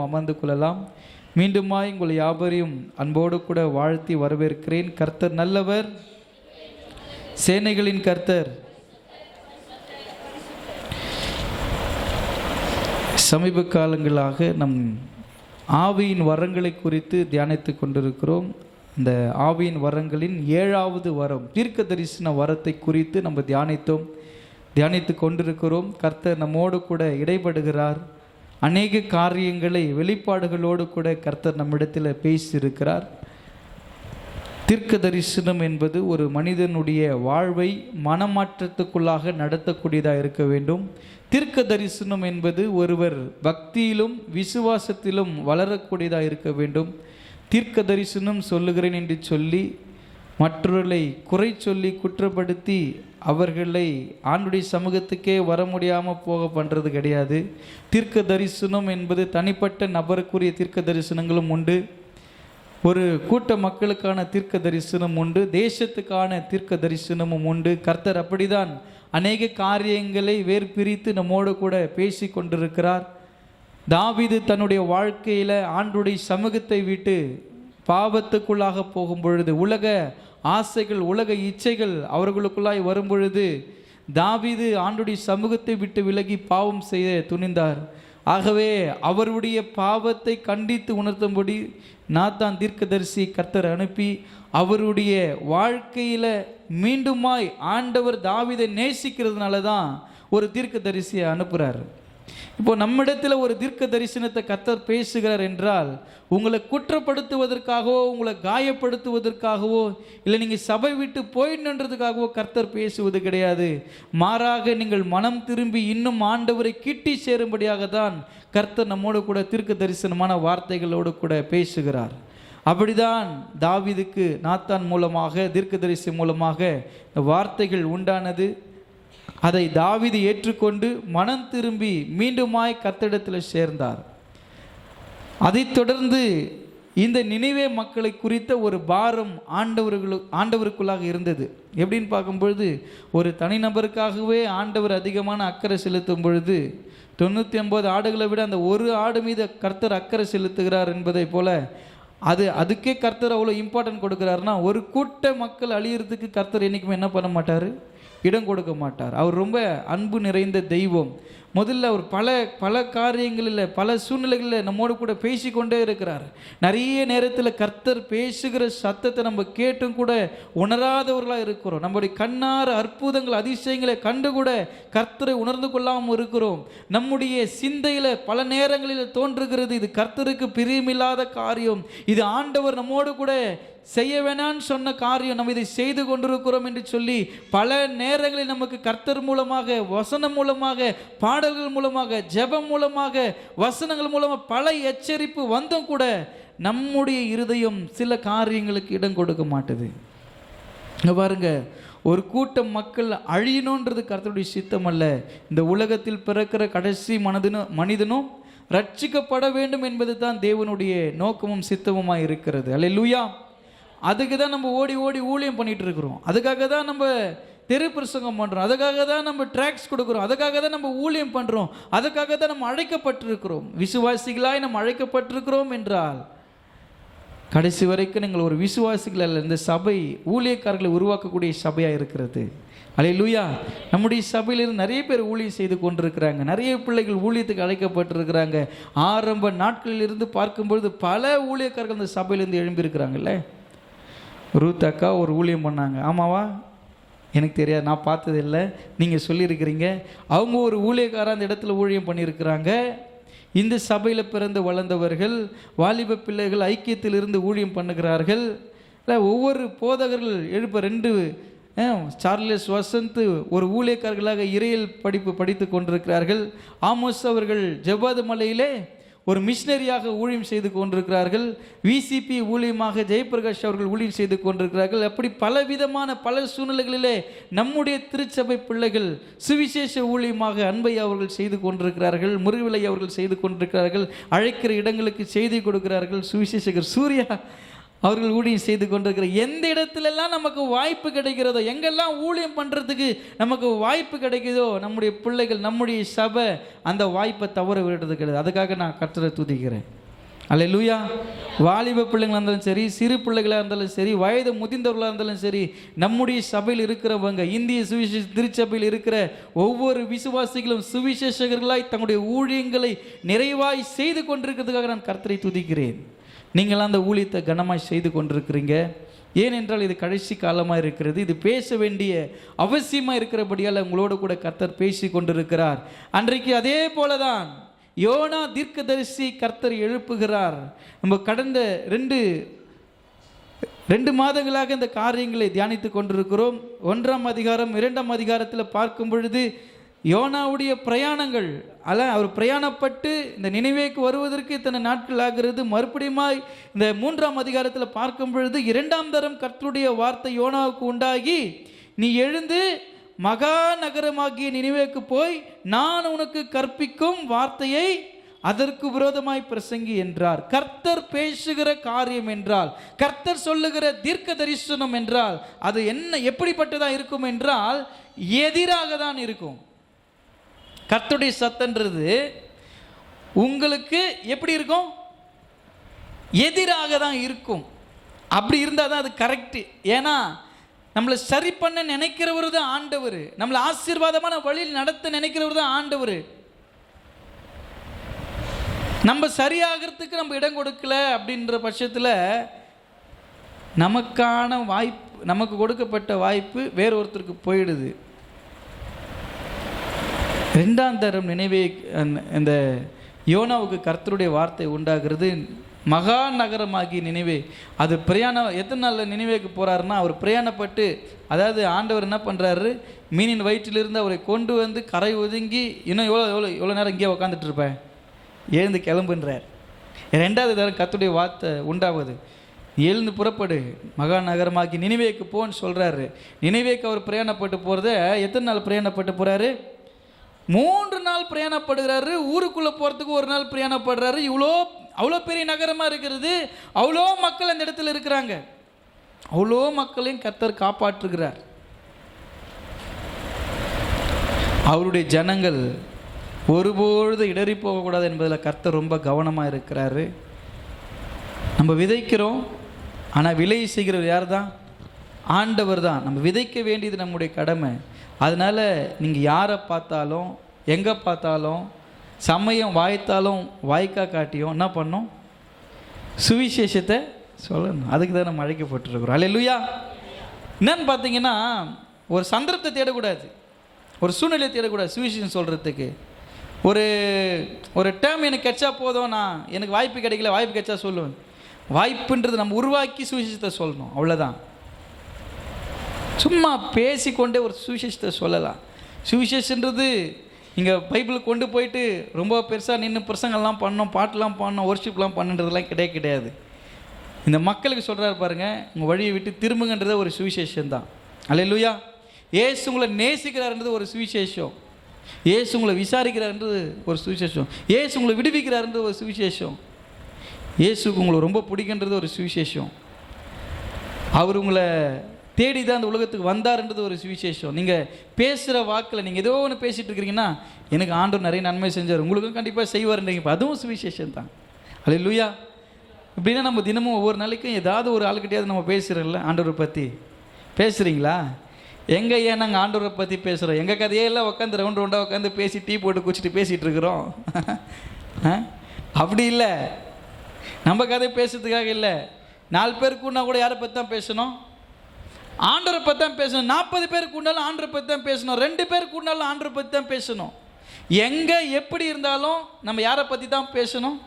அமர்ந்து கொள்ளலாம். மீண்டுமாய் உங்கள் யாவரையும் அன்போடு கூட வாழ்த்தி வரவேற்கிறேன். கர்த்தர் நல்லவர், சேனைகளின் கர்த்தர். சமீப காலங்களாக நம் ஆவியின் வரங்களை குறித்து தியானித்து கொண்டிருக்கிறோம். இந்த ஆவியின் வரங்களின் 7வது வரம் தீர்க்க தரிசன வரத்தை குறித்து நம்ம தியானித்து கொண்டிருக்கிறோம். கர்த்தர் நம்மோடு கூட இடைபடுகிறார். அநேக காரியங்களை வெளிப்பாடுகளோடு கூட கர்த்தர் நம்மிடத்தில் பேசியிருக்கிறார். தீர்க்க தரிசனம் என்பது ஒரு மனிதனுடைய வாழ்வை மனமாற்றத்துக்குள்ளாக நடத்தக்கூடியதாக இருக்க வேண்டும். தீர்க்க தரிசனம் என்பது ஒருவர் பக்தியிலும் விசுவாசத்திலும் வளரக்கூடியதாக இருக்க வேண்டும். தீர்க்க தரிசனம் சொல்லுகிறேன் என்று சொல்லி மற்றவர்களை குறை சொல்லி குற்றப்படுத்தி அவர்களை ஆண்டுடைய சமூகத்துக்கே வர முடியாமல் போக பண்ணுறது கிடையாது. தீர்க்க தரிசனம் என்பது தனிப்பட்ட நபருக்குரிய தீர்க்க தரிசனங்களும் உண்டு, ஒரு கூட்ட மக்களுக்கான தீர்க்க தரிசனம் உண்டு, தேசத்துக்கான தீர்க்க தரிசனமும் உண்டு. கர்த்தர் அப்படிதான் அநேக காரியங்களை வேறு பிரித்து நம்மோடு கூட பேசி கொண்டிருக்கிறார். தாவீது தன்னுடைய வாழ்க்கையில் ஆண்டுடைய சமூகத்தை விட்டு பாவத்துக்குள்ளாக போகும் பொழுது, உலக ஆசைகள் உலக இச்சைகள் அவர்களுக்குள்ளாய் வரும் பொழுது தாவீது ஆண்டுடைய சமூகத்தை விட்டு விலகி பாவம் செய்ய துணிந்தார். ஆகவே அவருடைய பாவத்தை கண்டித்து உணர்த்தும்படி நாத்தான் தீர்க்கதரிசி கர்த்தர் அனுப்பி அவருடைய வாழ்க்கையில் மீண்டுமாய் ஆண்டவர் தாவீதை நேசிக்கிறதுனால தான் ஒரு தீர்க்கதரிசியை அனுப்புகிறார். இப்போ நம்மிடத்தில் ஒரு தீர்க்க தரிசனத்தை கர்த்தர் பேசுகிறார் என்றால் உங்களை குற்றப்படுத்துவதற்காகவோ உங்களை காயப்படுத்துவதற்காகவோ இல்லை நீங்கள் சபை விட்டு போயிடணுன்றதுக்காகவோ கர்த்தர் பேசுவது கிடையாது. மாறாக நீங்கள் மனம் திரும்பி இன்னும் ஆண்டவரை கிட்டி சேரும்படியாக தான் கர்த்தர் நம்மோடு கூட தீர்க்க தரிசனமான வார்த்தைகளோடு கூட பேசுகிறார். அப்படிதான் தாவீதுக்கு நாத்தான் மூலமாக தீர்க்க தரிசி மூலமாக வார்த்தைகள் உண்டானது. அதை தாவீது ஏற்றுக்கொண்டு மனம் திரும்பி மீண்டுமாய் கர்த்தரிடத்தில் சேர்ந்தார். அதைத் தொடர்ந்து இந்த நினிவே மக்களை குறித்த ஒரு பாரம் ஆண்டவருக்குள்ளாக இருந்தது. எப்படின்னு பார்க்கும்பொழுது ஒரு தனிநபருக்காகவே ஆண்டவர் அதிகமான அக்கறை செலுத்தும் பொழுது 99 ஆடுகளை விட அந்த ஒரு ஆடு மீது கர்த்தர் அக்கறை செலுத்துகிறார் என்பதை போல அதுக்கே கர்த்தர் அவ்வளோ இம்பார்ட்டன்ட் கொடுக்குறாருன்னா ஒரு கூட்ட மக்கள் அழியறதுக்கு கர்த்தர் என்றைக்குமே என்ன பண்ண மாட்டார், இடம் கொடுக்க மாட்டார். அவர் ரொம்ப அன்பு நிறைந்த தெய்வம். முதல்ல அவர் பல காரியங்களில் பல சூழ்நிலைகளில் நம்மோடு கூட பேசிக்கொண்டே இருக்கிறார். நிறைய நேரத்தில் கர்த்தர் பேசுகிற சத்தத்தை நம்ம கேட்டும் கூட உணராதவர்களாக இருக்கிறோம். நம்முடைய கண்ணார அற்புதங்கள் அதிசயங்களை கண்டு கூட கர்த்தரை உணர்ந்து கொள்ளாமல் இருக்கிறோம். நம்முடைய சிந்தையில் பல நேரங்களில் தோன்றுகிறது, இது கர்த்தருக்கு பிரியமில்லாத காரியம், இது ஆண்டவர் நம்மோடு கூட செய்ய வேணான்னு சொன்ன காரியம், நம்ம இதை செய்து கொண்டிருக்கிறோம் என்று சொல்லி பல நேரங்களில் நமக்கு கர்த்தர் மூலமாக வசனம் மூலமாக பாடல்கள் மூலமாக ஜெபம் மூலமாக வசனங்கள் மூலமாக பல எச்சரிப்பு வந்தும் கூட நம்முடைய இருதயம் சில காரியங்களுக்கு இடம் கொடுக்க மாட்டுது. பாருங்க, ஒரு கூட்டம் மக்கள் அழியணுன்றது கர்த்தருடைய சித்தம் அல்ல. இந்த உலகத்தில் பிறக்கிற கடைசி மனிதனும் ரட்சிக்கப்பட வேண்டும் என்பது தான் தேவனுடைய நோக்கமும் சித்தமுமாய் இருக்கிறது. அல்லேலூயா. அதுக்கு தான் நம்ம ஓடி ஊழியம் பண்ணிட்டு இருக்கிறோம். அதுக்காக தான் நம்ம தெரு பிரசங்கம் பண்ணுறோம். அதுக்காக தான் நம்ம ட்ராக்ஸ் கொடுக்குறோம். அதுக்காக தான் நம்ம ஊழியம் பண்ணுறோம். அதுக்காக தான் நம்ம அழைக்கப்பட்டிருக்கிறோம். விசுவாசிகளாய் நம்ம அழைக்கப்பட்டிருக்கிறோம் என்றால் கடைசி வரைக்கும் நீங்கள் ஒரு விசுவாசிகள் அல்ல, இந்த சபை ஊழியக்காரர்களை உருவாக்கக்கூடிய சபையாக இருக்கிறது. அல்லேலூயா. நம்முடைய சபையிலிருந்து நிறைய பேர் ஊழியம் செய்து கொண்டிருக்கிறாங்க. நிறைய பிள்ளைகள் ஊழியத்துக்கு அழைக்கப்பட்டிருக்கிறாங்க. ஆரம்ப நாட்களிலிருந்து பார்க்கும்பொழுது பல ஊழியக்காரர்கள் இந்த சபையிலேருந்து எழும்பியிருக்கிறாங்கல்ல. ரூத் அக்கா ஒரு ஊழியம் பண்ணாங்க, ஆமாவா? எனக்கு தெரியாது, நான் பார்த்ததில்லை, நீங்கள் சொல்லியிருக்கிறீங்க. அவங்க ஒரு ஊழியக்காரர் அந்த இடத்துல ஊழியம் பண்ணியிருக்கிறாங்க. இந்த சபையில் பிறந்து வளர்ந்தவர்கள் வாலிப பிள்ளைகள் ஐக்கியத்திலிருந்து ஊழியம் பண்ணுகிறார்கள். இல்லை, ஒவ்வொரு போதகர்கள் எழுப்ப 2 சார்லஸ் வசந்த் ஒரு ஊழியக்காரர்களாக இறையியல் படிப்பு படித்து கொண்டிருக்கிறார்கள். ஆமோஸ் அவர்கள் ஜெபாது மலையிலே ஒரு மிஷினரியாக ஊழியம் செய்து கொண்டிருக்கிறார்கள். விசிபி ஊழியமாக ஜெயபிரகாஷ் அவர்கள் ஊழியம் செய்து கொண்டிருக்கிறார்கள். அப்படி பலவிதமான பல சூழ்நிலைகளிலே நம்முடைய திருச்சபை பிள்ளைகள் சுவிசேஷ ஊழியமாக அன்பை அவர்கள் செய்து கொண்டிருக்கிறார்கள். முருகவிலை அவர்கள் செய்து கொண்டிருக்கிறார்கள். அழைக்கிற இடங்களுக்கு செய்தி கொடுக்கிறார்கள். சுவிசேஷகர் சூர்யா அவர்கள் ஊழியம் செய்து கொண்டிருக்கிற எந்த இடத்துலலாம் நமக்கு வாய்ப்பு கிடைக்கிறதோ, எங்கெல்லாம் ஊழியம் பண்ணுறதுக்கு நமக்கு வாய்ப்பு கிடைக்குதோ, நம்முடைய பிள்ளைகள், நம்முடைய சபை அந்த வாய்ப்பை தவற விடுறது கிடையாது. அதுக்காக நான் கர்த்தரை துதிக்கிறேன். அல்லேலூயா. வாலிப பிள்ளைங்களாக இருந்தாலும் சரி, சிறு பிள்ளைகளாக இருந்தாலும் சரி, வயது முதிர்ந்தவர்களாக இருந்தாலும் சரி, நம்முடைய சபையில் இருக்கிறவங்க, இந்திய சுவிசேஷ திருச்சபையில் இருக்கிற ஒவ்வொரு விசுவாசிகளும் சுவிசேஷகர்களாய் தங்களுடைய ஊழியங்களை நிறைவாய் செய்து கொண்டிருக்கிறதுக்காக நான் கர்த்தரை துதிக்கிறேன். நீங்களாம் அந்த ஊழியத்தை கனமாய் செய்து கொண்டிருக்கிறீங்க. ஏனென்றால் இது கடைசி காலமாக இருக்கிறது. இது பேச வேண்டிய அவசியமாக இருக்கிறபடியால் உங்களோடு கூட கர்த்தர் பேசி கொண்டிருக்கிறார். அன்றைக்கு அதே போலதான் யோனா தீர்க்கதரிசி கர்த்தர் எழுப்புகிறார். நம்ம கடந்த ரெண்டு மாதங்களாக இந்த காரியங்களை தியானித்து கொண்டிருக்கிறோம். 1ஆம் அதிகாரம் 2ஆம் அதிகாரத்தில் பார்க்கும் பொழுது யோனாவுடைய பிரயாணங்கள், அவர் பிரயாணப்பட்டு இந்த நினைவேக்கு வருவதற்கு இத்தனை நாட்கள் ஆகிறது. மறுபடியுமாய் இந்த 3ஆம் அதிகாரத்தில் பார்க்கும் பொழுது 2ஆம் தரம் கர்த்தருடைய வார்த்தை யோனாவுக்கு உண்டாகி, நீ எழுந்து மகா நகரமாகிய நினைவேக்கு போய் நான் உனக்கு கற்பிக்கும் வார்த்தையை அதற்கு விரோதமாய் பிரசங்கி என்றார். கர்த்தர் பேசுகிற காரியம் என்றால், கர்த்தர் சொல்லுகிற தீர்க்க தரிசனம் என்றால் அது என்ன, எப்படிப்பட்டதா இருக்கும் என்றால் எதிராக தான் இருக்கும். கர்த்தருடைய சத்தன்றது உங்களுக்கு எப்படி இருக்கும்? எதிராக தான் இருக்கும். அப்படி இருந்தால் தான் அது கரெக்டு. ஏன்னா நம்மளை சரி பண்ண நினைக்கிறவர் தான் ஆண்டவர். நம்மளை ஆசீர்வாதமான வழியில் நடத்த நினைக்கிறவர் தான் ஆண்டவர். நம்ம சரியாகிறதுக்கு நம்ம இடம் கொடுக்கல அப்படின்ற பட்சத்தில் நமக்கான வாய்ப்பு, நமக்கு கொடுக்கப்பட்ட வாய்ப்பு வேற ஒருத்தருக்கு போயிடுது. 2ஆம் தரம் நினைவே இந்த யோனாவுக்கு கர்த்தருடைய வார்த்தை உண்டாகிறது. மகா நகரமாகி நினைவே, அது பிரயாணம். எத்தனை நாளில் நினைவேக்கு போகிறாருன்னா, அவர் பிரயாணப்பட்டு, அதாவது ஆண்டவர் என்ன பண்ணுறாரு, மீனின் வயிற்றிலிருந்து அவரை கொண்டு வந்து கரை ஒதுங்கி, இன்னும் எவ்வளோ நேரம் இங்கே உக்காந்துட்டு இருப்பேன், எழுந்து கிளம்புன்றார். 2வது தரம் கர்த்தருடைய வார்த்தை உண்டாவது, எழுந்து புறப்படு, மகா நகரமாகி நினைவேக்கு போன்னு சொல்கிறாரு. நினைவேக்கு அவர் பிரயாணப்பட்டு போகிறத எத்தனை நாள் பிரயாணப்பட்டு போகிறாரு? 3 நாள் பிரயாணப்படுகிறாரு. ஊருக்குள்ளே போகிறதுக்கு 1 நாள் பிரயாணப்படுறாரு. அவ்வளோ பெரிய நகரமாக இருக்கிறது, அவ்வளோ மக்கள் அந்த இடத்துல இருக்கிறாங்க. அவ்வளோ மக்களையும் கர்த்தர் காப்பாற்றுகிறார். அவருடைய ஜனங்கள் ஒருபொழுது இடறி போகக்கூடாது என்பதில் கர்த்தர் ரொம்ப கவனமாக இருக்கிறாரு. நம்ம விதைக்கிறோம், ஆனால் விளைவு செய்கிறவர் யார் தான்? ஆண்டவர் தான். நம்ம விதைக்க வேண்டியது நம்முடைய கடமை. அதனால் நீங்கள் யாரை பார்த்தாலும், எங்கே பார்த்தாலும், சமயம் வாய்த்தாலும் வாய்க்கா காட்டியும் என்ன பண்ணோம்? சுவிசேஷத்தை சொல்லணும். அதுக்கு தான் நம்ம அழைக்கப்பட்டிருக்கிறோம். அல்லேலூயா. என்னன்னு பார்த்தீங்கன்னா, ஒரு சந்தர்ப்பத்தை தேடக்கூடாது, ஒரு சூழ்நிலையை தேடக்கூடாது. சுவிசேஷம் சொல்கிறதுக்கு ஒரு டேர்ம் எனக்கு கிடைச்சா போதும், எனக்கு வாய்ப்பு கிடைக்கல, வாய்ப்பு கிடைச்சா சொல்லுவேன். வாய்ப்புன்றது நம்ம உருவாக்கி சுவிசேஷத்தை சொல்லணும், அவ்வளோதான். சும்மா பேசிக்கொண்டே ஒரு சுவிசேஷத்தை சொல்லலாம். சுவிசேஷன்றது இங்கே பைபிள் கொண்டு போயிட்டு ரொம்ப பெருசாக நின்று பிரசங்கள்லாம் பண்ணோம், பாட்டெலாம் பண்ணோம், ஒர்ஷிப்லாம் பண்ணுன்றதுலாம் கிடையாது. இந்த மக்களுக்கு சொல்கிறாரு பாருங்கள், உங்கள் வழியை விட்டு திரும்புங்கன்றத ஒரு சுவிசேஷம் தான். அல்லேலூயா. ஏசு உங்களை நேசிக்கிறாருன்றது ஒரு சுவிசேஷம். ஏசு உங்களை விசாரிக்கிறாருன்றது ஒரு சுவிசேஷம். ஏசு உங்களை விடுவிக்கிறாருன்றது ஒரு சுவிசேஷம். ஏசுக்கு உங்களை ரொம்ப பிடிக்கின்றது ஒரு சுவிசேஷம். அவர் உங்களை தேடி தான் அந்த உலகத்துக்கு வந்தார்ன்றது ஒரு சுவிசேஷம். நீங்கள் பேசுகிற வாக்கில் நீங்கள் ஏதோ ஒன்று பேசிகிட்டு இருக்கிறீங்கன்னா, எனக்கு ஆண்டவர் நிறைய நன்மை செஞ்சார், உங்களுக்கும் கண்டிப்பாக செய்வார்ன்றீங்க, இப்போ அதுவும் சுவிசேஷம் தான். அல்லேலூயா. இப்படின்னா நம்ம தினமும் ஒவ்வொரு நாளைக்கும் ஏதாவது ஒரு ஆளுக்கிட்டையாவது நம்ம பேசுகிறோம்ல, ஆண்டவரை பற்றி பேசுகிறீங்களா? எங்கே ஏன் நாங்கள் ஆண்டவரை பற்றி பேசுகிறோம்? எங்கள் கதையெல்லாம் உட்காந்து ரவுண்டாக உட்காந்து பேசி டீ போட்டு குடிச்சிட்டு பேசிகிட்டு இருக்கிறோம். அப்படி இல்லை, நம்ம கதை பேசுறதுக்காக இல்லை. 4 பேர் கூடனா கூட யாரை பற்றி தான் பேசணும்? ஆண்டவரை பற்றி தான் பேசணும். 40 பேர் கூடாலும் ஆண்டவரை பற்றி தான் பேசணும். 2 பேர் கூடாலும் ஆண்டவரை பற்றி தான் பேசணும். எங்கே எப்படி இருந்தாலும் நம்ம யாரை பற்றி தான் பேசணும்?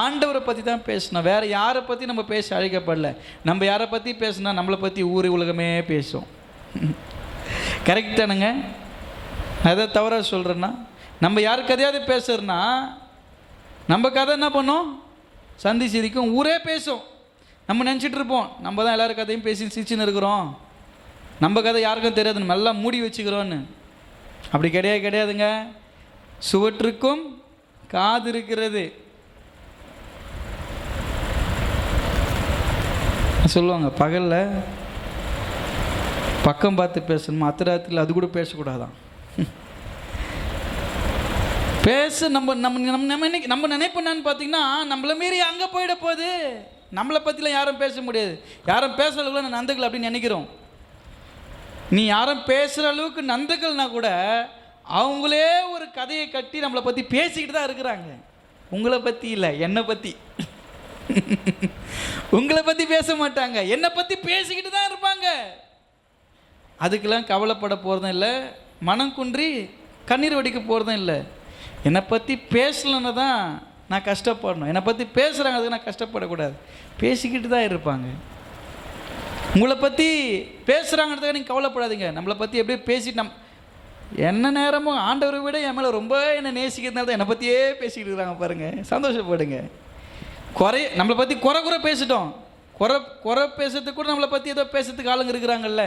ஆண்டவரை பற்றி தான் பேசணும். வேறு யாரை பற்றி நம்ம பேச அழைக்கப்படல. நம்ம யாரை பற்றி பேசினா நம்மளை பற்றி ஊர் உலகமே பேசும். கரெக்ட் தானுங்க? எதை தவறாக சொல்கிறேன்னா, நம்ம யார் கதையாவது பேசுறோன்னா நம்ம கதை என்ன பண்ணோம்? சந்தி சிரிக்கும், ஊரே பேசும். நம்ம நினச்சிட்டு இருப்போம் நம்ம தான் எல்லாரும் கதையும் பேசி சிரிச்சுன்னு இருக்கிறோம், நம்ம கதை யாருக்கும் தெரியாது, நம்ம எல்லாம் மூடி வச்சுக்கிறோன்னு. அப்படி கிடையாதுங்க. சுவற்றுக்கும் காது இருக்கிறது. சொல்லுவாங்க பகலில் பக்கம் பார்த்து பேசணுமா, அர்த்தராத்திரியில் அது கூட பேசக்கூடாதான். பேச நம்ம நம்ம நம்ம நம்ம இன்னைக்கு நம்ம நினைப்பேன்னு பார்த்தீங்கன்னா நம்மளை மீறி அங்கே போயிட போகுது. நம்மளை பற்றிலாம் யாரும் பேச முடியாது. யாரும் பேசுகிற அளவுக்கு நந்துக்கள் அப்படின்னு நினைக்கிறோம். நீ யாரும் பேசுகிற அளவுக்கு நந்துக்கள்னா கூட அவங்களே ஒரு கதையை கட்டி நம்மளை பற்றி பேசிக்கிட்டு தான் இருக்கிறாங்க. உங்களை பற்றி இல்லை, என்னை பற்றி. உங்களை பற்றி பேச மாட்டாங்க, என்னை பற்றி பேசிக்கிட்டு தான் இருப்பாங்க. அதுக்கெல்லாம் கவலைப்பட போகிறதும் இல்லை, மனம் குன்றி கண்ணீர் வடிக்க போகிறதும் இல்லை. என்னை பற்றி பேசலன்னு தான் நான் கஷ்டப்படணும். என்னை பற்றி பேசுகிறாங்க, அதுக்கு நான் கஷ்டப்படக்கூடாது. பேசிக்கிட்டு தான் இருப்பாங்க. உங்களை பற்றி பேசுகிறாங்கிறதுக்காக நீங்கள் கவலைப்படாதீங்க. நம்மளை பற்றி எப்படியே பேசிட்டு என்ன நேரமும் ஆண்டவரை விட என் மேலே ரொம்ப என்னை நேசிக்கிறதுனால தான் என்னை பற்றியே பேசிக்கிட்டு இருக்கிறாங்க பாருங்கள். சந்தோஷப்படுங்க. நம்மளை பற்றி குறை பேசிட்டோம். குறை பேசுறதுக்கு கூட நம்மளை பற்றி ஏதோ பேசுறதுக்கு ஆளுங்க இருக்கிறாங்கல்ல.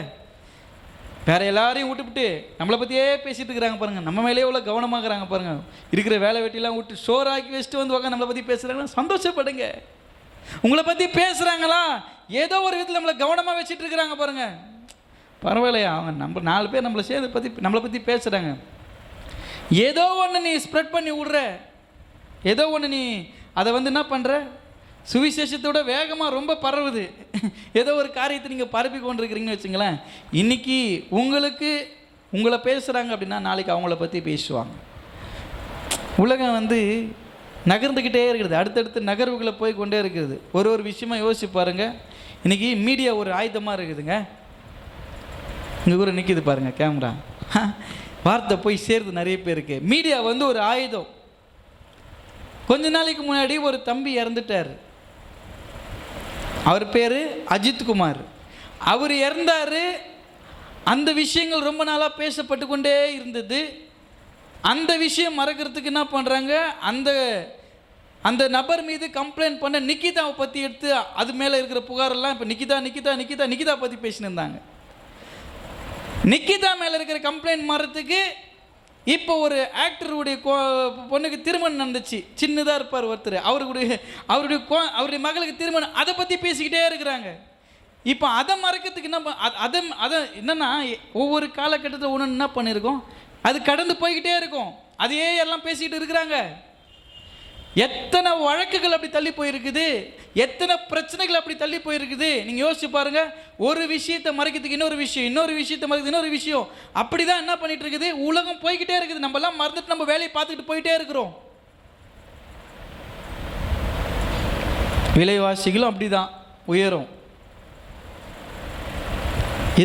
வேற எல்லாரையும் விட்டுவிட்டு நம்மளை பற்றியே பேசிட்டு இருக்கிறாங்க பாருங்கள். நம்ம மேலே எவ்வளோ கவனமாகறாங்க பாருங்கள். இருக்கிற வேலை வெட்டிலாம் விட்டு ஷோராக்கி வச்சுட்டு வந்து உட்காந்து நம்மளை பற்றி பேசுகிறாங்கன்னா சந்தோஷப்படுங்க. உங்களை பற்றி பேசுகிறாங்களா, ஏதோ ஒரு விதத்தில் நம்மளை கவனமாக வச்சுட்டு இருக்கிறாங்க பாருங்கள். பரவாயில்லையா, அவங்க நம்ம 4 பேர் நம்மளை பற்றி பேசுகிறாங்க. ஏதோ ஒன்று நீ ஸ்ப்ரெட் பண்ணி விடுற, ஏதோ ஒன்று நீ அதை என்ன பண்ணுற, சுவிசேஷத்தோட வேகமாக ரொம்ப பரவுது. ஏதோ ஒரு காரியத்தை நீங்கள் பரப்பி கொண்டு இருக்கிறீங்கன்னு வச்சுங்களேன். இன்றைக்கி உங்களை பேசுகிறாங்க அப்படின்னா நாளைக்கு அவங்கள பற்றி பேசுவாங்க. உலகம் நகர்ந்துக்கிட்டே இருக்கிறது, அடுத்தடுத்து நகர்வுகளை போய் கொண்டே இருக்கிறது. ஒரு விஷயமா யோசிச்சு பாருங்கள். இன்றைக்கி மீடியா ஒரு ஆயுதமாக இருக்குதுங்க. இங்கே கூட நிற்கிது பாருங்கள் கேமரா. வார்த்தை போய் சேருது நிறைய பேருக்கு. மீடியா ஒரு ஆயுதம். கொஞ்ச நாளைக்கு முன்னாடி ஒரு தம்பி இறந்துட்டார். அவர் பேர் அஜித்குமார். அவர் இறந்தார். அந்த விஷயங்கள் ரொம்ப நாளாக பேசப்பட்டு கொண்டே இருந்தது. அந்த விஷயம் மறக்கிறதுக்கு என்ன பண்ணுறாங்க, அந்த நபர் மீது கம்ப்ளைண்ட் பண்ண நிக்கிதாவை பற்றி எடுத்து அது மேலே இருக்கிற புகாரெல்லாம் இப்போ நிக்கிதா பற்றி பேசினிருந்தாங்க. நிக்கிதா மேலே இருக்கிற கம்ப்ளைண்ட் மாறத்துக்கு இப்போ ஒரு ஆக்டருடைய பொண்ணுக்கு திருமணம் நடந்துச்சு. சின்னதாக இருப்பார் ஒருத்தர், அவருடைய மகளுக்கு திருமணம், அதை பற்றி பேசிக்கிட்டே இருக்கிறாங்க. இப்போ அதை மறக்கிறதுக்கு அதை என்னன்னா ஒவ்வொரு காலகட்டத்தில் ஒன்று என்ன பண்ணியிருக்கோம், அது கடந்து போய்கிட்டே இருக்கும். அதையே எல்லாம் பேசிக்கிட்டு இருக்கிறாங்க. எத்தனை வழக்குகள் அப்படி தள்ளி போயிருக்குது, எத்தனை பிரச்சனைகள் அப்படி தள்ளி போயிருக்குது. நீங்கள் யோசிச்சு பாருங்க. ஒரு விஷயத்தை மறைக்கிறதுக்கு இன்னொரு விஷயத்தை மறைக்கிறது இன்னொரு விஷயம். அப்படிதான் என்ன பண்ணிட்டு இருக்குது, உலகம் போய்கிட்டே இருக்குது. நம்ம எல்லாம் மறந்துட்டு நம்ம வேலையை பார்த்துக்கிட்டு போயிட்டே இருக்கிறோம். விலைவாசிகளும் அப்படிதான் உயரும்.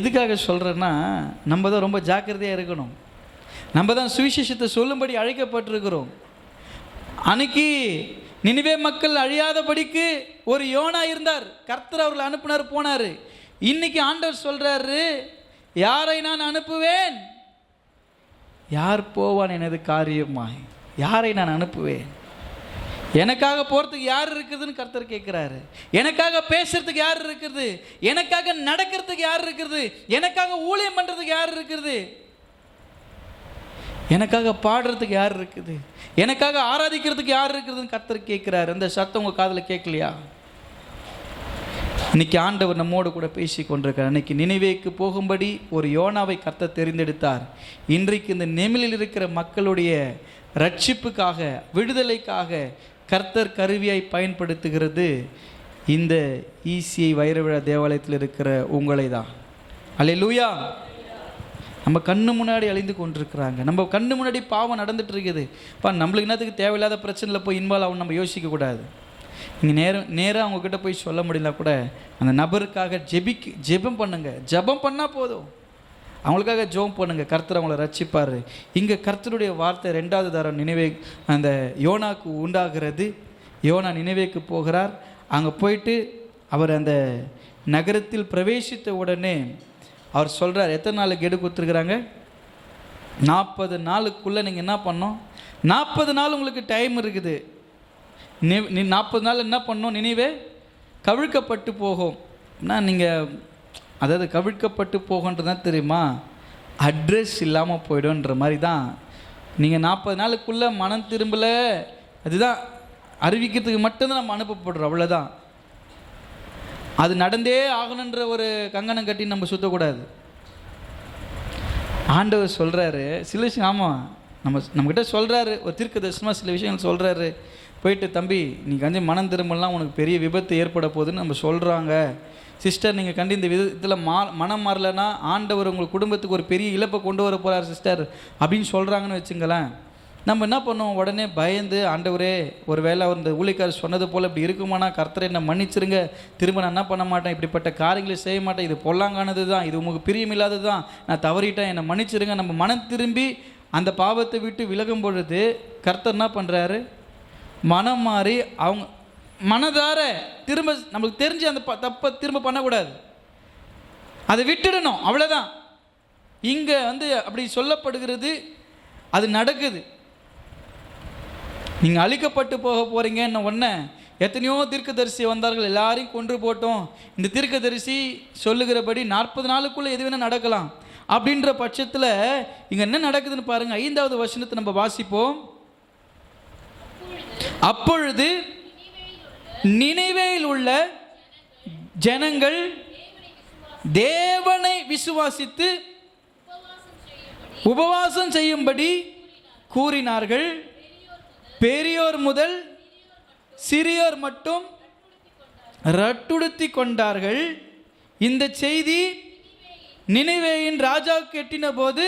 எதுக்காக சொல்றேன்னா, நம்ம தான் ரொம்ப ஜாக்கிரதையாக இருக்கணும். நம்ம தான் சுவிசேஷத்தை சொல்லும்படி அழைக்கப்பட்டிருக்கிறோம். அன்னைக்கு நினிவே மக்கள் அழியாதபடிக்கு ஒரு யோனா இருந்தார். கர்த்தர் அவர்களை அனுப்பினார், போனார். இன்னைக்கு ஆண்டவர் சொல்றாரு, யாரை நான் அனுப்புவேன், யார் போவான் எனது காரியமாய், யாரை நான் அனுப்புவேன். எனக்காக போகிறதுக்கு யார் இருக்குதுன்னு கர்த்தர் கேட்குறாரு. எனக்காக பேசுறதுக்கு யார் இருக்குது, எனக்காக நடக்கிறதுக்கு யார் இருக்குது, எனக்காக ஊழியம் பண்ணுறதுக்கு யார் இருக்குது, எனக்காக பாடுறதுக்கு யார் இருக்குது, எனக்காக ஆராதிக்கிறதுக்கு யார் இருக்குதுன்னு கர்த்தர் கேட்குறாரு. அந்த சத்தம் உங்கள் காதில் கேட்கலையா? இன்னைக்கு ஆண்டவர் நம்மோடு கூட பேசி கொண்டிருக்கார். அன்னைக்கு நினிவேக்கு போகும்படி ஒரு யோனாவை கர்த்தர் தெரிந்தெடுத்தார். இன்றைக்கு இந்த நெமிலில் இருக்கிற மக்களுடைய ரட்சிப்புக்காக, விடுதலைக்காக கர்த்தர் கருவியாய் பயன்படுத்துகிறது இந்த ஈசிஐ வைரவிழா தேவாலயத்தில் இருக்கிற உங்களை தான். அல்லேலூயா. நம்ம கண்ணு முன்னாடி அழிந்து கொண்டிருக்கிறாங்க. நம்ம கண்ணு முன்னாடி பாவம் நடந்துட்டு இருக்குது. நம்மளுக்கு என்னத்துக்கு தேவையில்லாத பிரச்சனையில் போய் இன்வால்வ் ஆகும் நம்ம யோசிக்கக்கூடாது. நீங்கள் நேராக அவங்கக்கிட்ட போய் சொல்ல முடியல கூட அந்த நபருக்காக ஜெபம் பண்ணுங்க. ஜெபம் பண்ணால் போதும். அவங்களுக்காக ஜெபம் பண்ணுங்க, கர்த்தர் அவங்கள ரட்சிப்பார். இங்கே கர்த்தருடைய வார்த்தை 2வது தரம் நினைவே அந்த யோனாக்கு உண்டாகிறது. யோனா நினைவேக்கு போகிறார். அங்கே போயிட்டு அவர் அந்த நகரத்தில் பிரவேசித்த உடனே அவர் சொல்கிறார், எத்தனை நாளுக்கு கெடு கொடுத்துருக்குறாங்க, 40 நாளுக்குள்ளே நீங்கள் என்ன பண்ணோம், 40 நாள் உங்களுக்கு டைம் இருக்குது. நீ 40 நாள் என்ன பண்ணோம், நினைவே கவிழ்க்கப்பட்டு போகும். நீங்கள் அதாவது கவிழ்க்கப்பட்டு போகன்றதான் தெரியுமா, அட்ரஸ் இல்லாமல் போய்டுன்ற மாதிரி தான். நீங்கள் 40 நாளுக்குள்ளே மனம் திரும்பலை, அதுதான் அறிவிக்கிறதுக்கு மட்டும்தான் நம்ம அனுப்பப்படுறோம், அவ்வளோதான். அது நடந்தே ஆகணுன்ற ஒரு கங்கணம் கட்டி நம்ம சுற்றக்கூடாது. ஆண்டவர் சொல்கிறாரு சில விஷயம், ஆமாம் நம்மக்கிட்ட சொல்கிறாரு, ஒரு தீர்க்கதரிசனமாக சில விஷயங்கள் சொல்கிறாரு. போயிட்டு தம்பி நீ கண்டி மனம் திரும்பலாம், உனக்கு பெரிய விபத்து ஏற்பட போகுதுன்னு நம்ம சொல்கிறாங்க. சிஸ்டர் நீங்கள் கண்டு இந்த விதத்தில் மனம் மாறலைன்னா ஆண்டவர் உங்கள் குடும்பத்துக்கு ஒரு பெரிய இழப்பை கொண்டு வர போகிறார் சிஸ்டர் அப்படின்னு சொல்கிறாங்கன்னு வச்சுங்களேன். நம்ம என்ன பண்ணுவோம், உடனே பயந்து ஆண்டவரே ஒரு வேளை அவர் இந்த ஊழியக்காரர் சொன்னது போல் இப்படி இருக்குமானா கர்த்தரை என்ன மன்னிச்சிருங்க, திரும்ப நான் என்ன பண்ண மாட்டேன், இப்படிப்பட்ட காரியங்களை செய்ய மாட்டேன், இது பொல்லாங்கானது தான், இது உங்களுக்கு பிரியமில்லாதது தான், நான் தவறிட்டேன், என்னை மன்னிச்சிருங்க. நம்ம மனம் திரும்பி அந்த பாவத்தை விட்டு விலகும் பொழுது கர்த்தர் என்ன பண்ணுறாரு, மனம் மாறி அவங்க மனதார திரும்ப நம்மளுக்கு தெரிஞ்சு அந்த தப்பை திரும்ப பண்ணக்கூடாது, அதை விட்டுடணும், அவ்வளோதான். இங்கே அப்படி சொல்லப்படுகிறது, அது நடக்குது. நீங்கள் அழிக்கப்பட்டு போக போகிறீங்கன்னு ஒன்று எத்தனையோ தீர்க்கதரிசி வந்தார்கள், எல்லாரையும் கொன்று போட்டோம், இந்த தீர்க்கதரிசி சொல்லுகிறபடி 40 நாளுக்குள்ளே எது வேணால் நடக்கலாம் அப்படின்ற பட்சத்தில் இங்கே என்ன நடக்குதுன்னு பாருங்கள். 5வது வசனத்தை நம்ம வாசிப்போம். அப்பொழுது நினிவேயில் உள்ள ஜனங்கள் தேவனை விசுவாசித்து உபவாசம் செய்யும்படி கூறினார்கள். பெரியோர் முதல் சிறியோர் மட்டும் ரட்டுடுத்தி கொண்டார்கள். இந்த செய்தி நினிவேயின் ராஜாவுக்கு எட்டின போது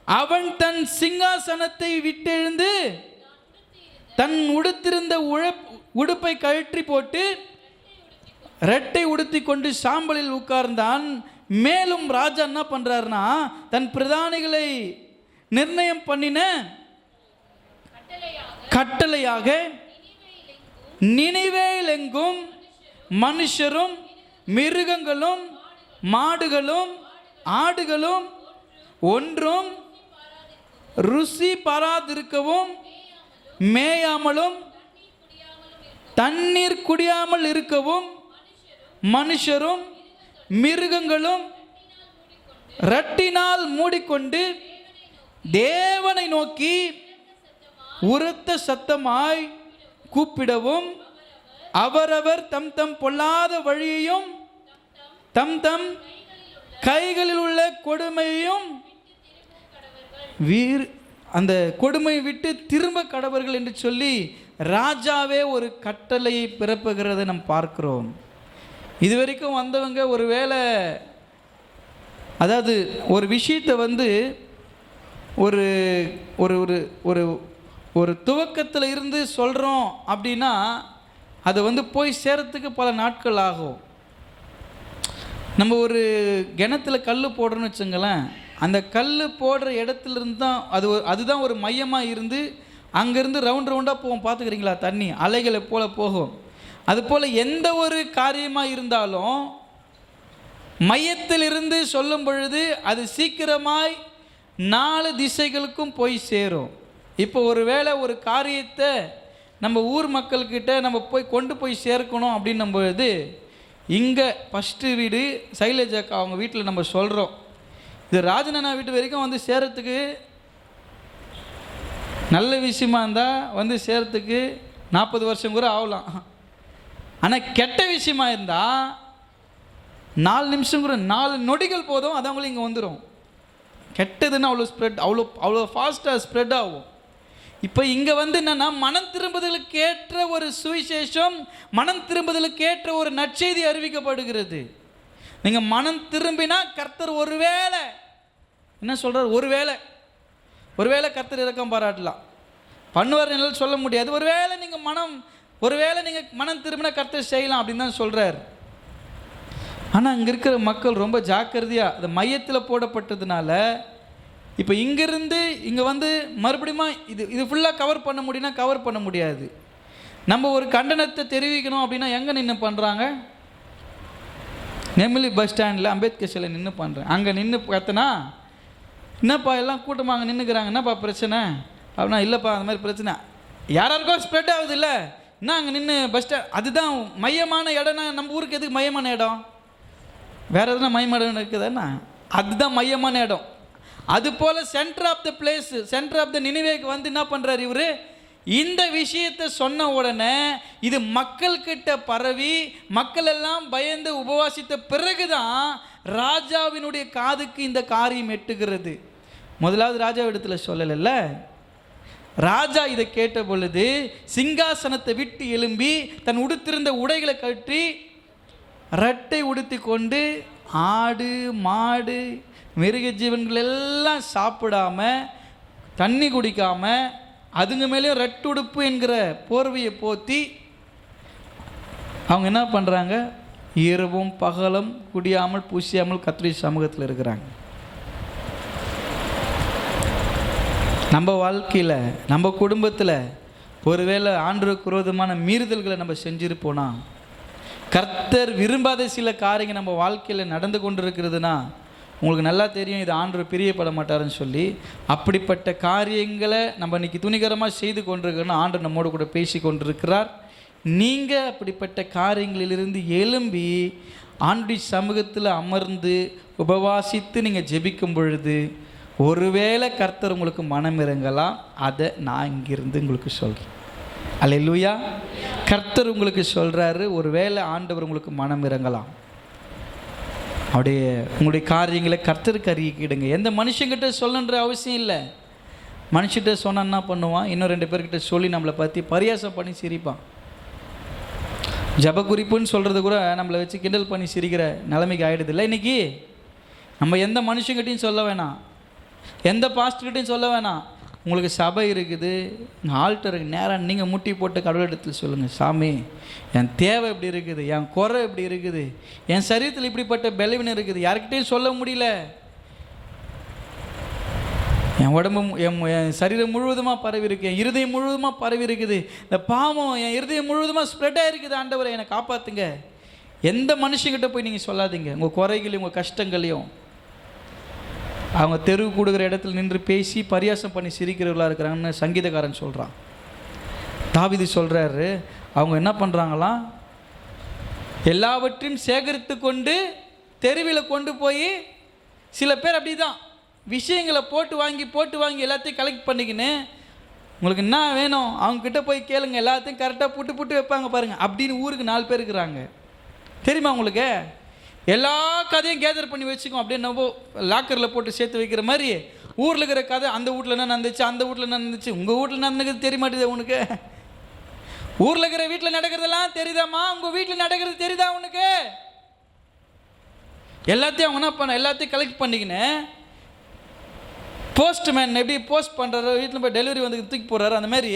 அவன் தன் சிங்காசனத்தை விட்டெழுந்து தன் உடுத்திருந்த உடுப்பை கழற்றி போட்டு ரெட்டை உடுத்தி கொண்டு சாம்பலில் உட்கார்ந்தான். மேலும் ராஜா என்ன பண்றாருன்னா, தன் பிரதானிகளை நிர்ணயம் பண்ணின கட்டளையாக நினிவேயில் எங்கும் மனுஷரும் மிருகங்களும் மாடுகளும் ஆடுகளும் ஒன்றும் ருசி பாராதிருக்கவும் மேயாமலும் தண்ணீர் குடியாமல் இருக்கவும் மனுஷரும் மிருகங்களும் ரட்டினால் மூடிக்கொண்டு தேவனை நோக்கி உரத்த சத்தமாய் கூப்பிடவும் அவரவர் தம் தம் பொல்லாத வழியையும் தம் தம் கைகளில் உள்ள கொடுமையையும் அந்த கொடுமையை விட்டு திரும்ப கடவர்கள் என்று சொல்லி ராஜாவே ஒரு கட்டளையை பிறப்புகிறதை நாம் பார்க்கிறோம். இதுவரைக்கும் வந்தவங்க ஒரு வேளை அதாவது ஒரு விஷயத்தை ஒரு ஒரு ஒரு ஒரு துவக்கத்தில் இருந்து சொல்கிறோம் அப்படின்னா அது போய் சேரத்துக்கு பல நாட்கள் ஆகும். நம்ம ஒரு கிணத்துல கல் போடுறோன்னு வச்சுங்களேன், அந்த கல் போடுற இடத்துலேருந்து தான் அதுதான் ஒரு மையமாக இருந்து அங்கேருந்து ரவுண்டாக போகும். பார்த்துக்கிறீங்களா, தண்ணி அலைகளை போல் போகும். அதுபோல் எந்த ஒரு காரியமாக இருந்தாலும் மையத்திலிருந்து சொல்லும் பொழுது அது சீக்கிரமாய் 4 திசைகளுக்கும் போய் சேரும். இப்போ ஒரு வேளை ஒரு காரியத்தை நம்ம ஊர் மக்கள்கிட்ட நம்ம கொண்டு போய் சேர்க்கணும் அப்படின்னும் பொழுது இங்கே ஃபஸ்ட்டு வீடு சைலேஜாக்கா அவங்க வீட்டில் நம்ம சொல்கிறோம், இது ராஜனண்ணா வீட்டு வரைக்கும் சேரத்துக்கு நல்ல விஷயமா இருந்தால் சேரத்துக்கு 40 வருஷம் கூட ஆகலாம். ஆனால் கெட்ட விஷயமா இருந்தால் 4 நிமிஷம் கூட 4 நொடிகள் போதும், அது அவங்களும் இங்கே வந்துடும். கெட்டதுன்னா அவ்வளோ ஃபாஸ்ட்டாக ஸ்ப்ரெட் ஆகும். இப்போ இங்கே என்னென்னா மனம் திரும்புதலுக்கு ஏற்ற ஒரு சுவிசேஷம், மனம் திரும்புதலுக்கு ஏற்ற ஒரு நற்செய்தி அறிவிக்கப்படுகிறது. நீங்கள் மனம் திரும்பினா கர்த்தர் ஒருவேளை என்ன சொல்கிறார், ஒருவேளை கர்த்தர் இரக்கம் பாராட்டலாம், பண்ணுவார் என்னால் சொல்ல முடியாது. ஒருவேளை நீங்கள் மனம் திரும்பினா கர்த்தர் செய்யலாம் அப்படின்னு தான் சொல்கிறார். ஆனால் அங்கே இருக்கிற மக்கள் ரொம்ப ஜாக்கிரதையாக அது மையத்தில் போடப்பட்டதுனால இப்போ இங்கேருந்து இங்கே மறுபடியும் இது ஃபுல்லாக கவர் பண்ண முடியும்னா கவர் பண்ண முடியாது. நம்ம ஒரு கண்டனத்தை தெரிவிக்கணும் அப்படின்னா எங்கே நின்று பண்ணுறாங்க, நெமிலி பஸ் ஸ்டாண்டில் அம்பேத்கர் சிலை நின்று பண்ணுறேன். அங்கே நின்று பார்த்தனா என்னப்பா எல்லாம் கூட்டமாக அங்கே நின்றுக்கிறாங்க, என்னப்பா பிரச்சனை அப்படின்னா, இல்லைப்பா அந்த மாதிரி பிரச்சனை யாராருக்கோ ஸ்ப்ரெட் ஆகுது இல்லை, என்ன அங்கே நின்று பஸ் ஸ்டாண்ட் அதுதான் மையமான இடம்னா நம்ம ஊருக்கு எதுக்கு மையமான இடம், வேறு எதுனா மையமான இடம் இருக்குதுன்னா அதுதான் மையமான இடம். அதுபோல் centre of the place, centre of the நினிவேக்கு என்ன பண்ணுறாரு இவர், இந்த விஷயத்தை சொன்ன உடனே இது மக்கள்கிட்ட பரவி மக்கள் எல்லாம் பயந்து உபவாசித்த பிறகுதான் ராஜாவினுடைய காதுக்கு இந்த காரியம் எட்டுகிறது. முதலாவது ராஜா இடத்துல சொல்லலைல்ல. ராஜா இதை கேட்ட பொழுது சிங்காசனத்தை விட்டு எழும்பி தன் உடுத்திருந்த உடைகளை கட்டி ரட்டை உடுத்தி கொண்டு ஆடு மாடு மிருக ஜீவன்கள் எல்லாம் சாப்பிடாம தண்ணி குடிக்காம அதுங்க மேலேயும் ரட்டுடுப்பு என்கிற போர்வையை போத்தி அவங்க என்ன பண்ணுறாங்க? இரவும் பகலும் குடியாமல் பூசியாமல் கர்த்தருடைய சமூகத்தில் இருக்கிறாங்க. நம்ம வாழ்க்கையில் நம்ம குடும்பத்தில் ஒருவேளை ஆண்டவருக்கு விரோதமான மீறுதல்களை நம்ம செஞ்சிருப்போனா, கர்த்தர் விரும்பாத சில காரியங்கள் நம்ம வாழ்க்கையில் நடந்து கொண்டு இருக்கிறதுனா உங்களுக்கு நல்லா தெரியும் இது ஆண்டவர் பிரியப்பட மாட்டாருன்னு சொல்லி. அப்படிப்பட்ட காரியங்களை நம்ம இன்றைக்கி துணிகரமாக செய்து கொண்டிருக்கிறோன்னா ஆண்டவர் நம்மோடு கூட பேசி கொண்டிருக்கிறார். நீங்கள் அப்படிப்பட்ட காரியங்களிலிருந்து எழும்பி ஆண்டவருடைய சமூகத்தில் அமர்ந்து உபவாசித்து நீங்கள் ஜெபிக்கும் பொழுது ஒருவேளை கர்த்தர் உங்களுக்கு மனம் இறங்கலாம். அதை நான் இங்கிருந்து உங்களுக்கு சொல்கிறேன். அல்லேலூயா. கர்த்தர் உங்களுக்கு சொல்கிறாரு, ஒருவேளை ஆண்டவர் உங்களுக்கு மனம் இறங்கலாம். அப்படியே உங்களுடைய காரியங்களை கர்த்தருக்கு அறிக்கையிடுங்க. எந்த மனுஷங்கிட்ட சொல்லணுன்ற அவசியம் இல்லை. மனுஷகிட்ட சொன்னால் என்ன பண்ணுவான்? இன்னும் 2 பேர்கிட்ட சொல்லி நம்மளை பற்றி பரியாசம் பண்ணி சிரிப்பான். ஜப குறிப்புன்னு சொல்கிறது கூட நம்மளை வச்சு கிண்டல் பண்ணி சிரிக்கிற நிலைமைக்கு ஆகிடுதில்ல இன்றைக்கி. நம்ம எந்த மனுஷங்கிட்டையும் சொல்ல வேணாம், எந்த பாஸ்டர்கிட்டையும் சொல்ல வேணாம். உங்களுக்கு சபை இருக்குது, ஆல்டருக்கு நேராக நீங்கள் முட்டி போட்டு கடவுளிடத்தில் சொல்லுங்கள், சாமி என் தேவை இப்படி இருக்குது, என் குறை இப்படி இருக்குது, என் சரீரத்தில் இப்படிப்பட்ட பலவீனம் இருக்குது, யார்கிட்டையும் சொல்ல முடியல, என் உடம்பு என் சரீரம் முழுவதுமாக பரவி இருக்குது, என் இருதயம் முழுவதுமாக பரவி இருக்குது, இந்த பாவம் என் இருதயம் முழுவதுமாக ஸ்ப்ரெட் ஆகிருக்குது, ஆண்டவரை என்னை காப்பாற்றுங்க. எந்த மனுஷங்கிட்ட போய் நீங்கள் சொல்லாதீங்க உங்கள் குறைகளையும் உங்கள் கஷ்டங்களையும். அவங்க தெருவு கொடுக்குற இடத்துல நின்று பேசி பரியாசம் பண்ணி சிரிக்கிறவர்களாக இருக்கிறாங்கன்னு சங்கீதக்காரன் சொல்கிறான். தாவீது சொல்கிறாரு, அவங்க என்ன பண்ணுறாங்களாம்? எல்லாவற்றையும் சேகரித்து கொண்டு தெருவில் கொண்டு போய், சில பேர் அப்படி தான் விஷயங்களை போட்டு வாங்கி எல்லாத்தையும் கலெக்ட் பண்ணிக்கின்னு, உங்களுக்கு என்ன வேணும் அவங்கக்கிட்ட போய் கேளுங்க, எல்லாத்தையும் கரெக்டாக புட்டு வைப்பாங்க பாருங்கள். அப்படின்னு ஊருக்கு 4 பேர் இருக்கிறாங்க. தெரியுமா உங்களுக்கு? எல்லா கதையும் கேதர் பண்ணி வச்சுக்கோம். அப்படியே நம்ம லாக்கரில் போட்டு சேர்த்து வைக்கிற மாதிரி ஊரில் இருக்கிற கதை, அந்த வீட்டில் என்ன நடந்துச்சு, அந்த வீட்டில் என்ன நடந்துச்சு, உங்கள் வீட்டில் நடந்துக்கிறது தெரிய மாட்டேது உனக்கு. ஊரில் இருக்கிற வீட்டில் நடக்கிறதெல்லாம் தெரியுதாம்மா? உங்கள் வீட்டில் நடக்கிறது தெரியுதா உனக்கு? எல்லாத்தையும் அவங்க என்ன பண்ண, எல்லாத்தையும் கலெக்ட் பண்ணிக்கினேன். போஸ்ட்மேன் எப்படி போஸ்ட் பண்ணுறாரோ, வீட்டில் போய் டெலிவரி வந்து தூக்கி போடுறாரு, அந்த மாதிரி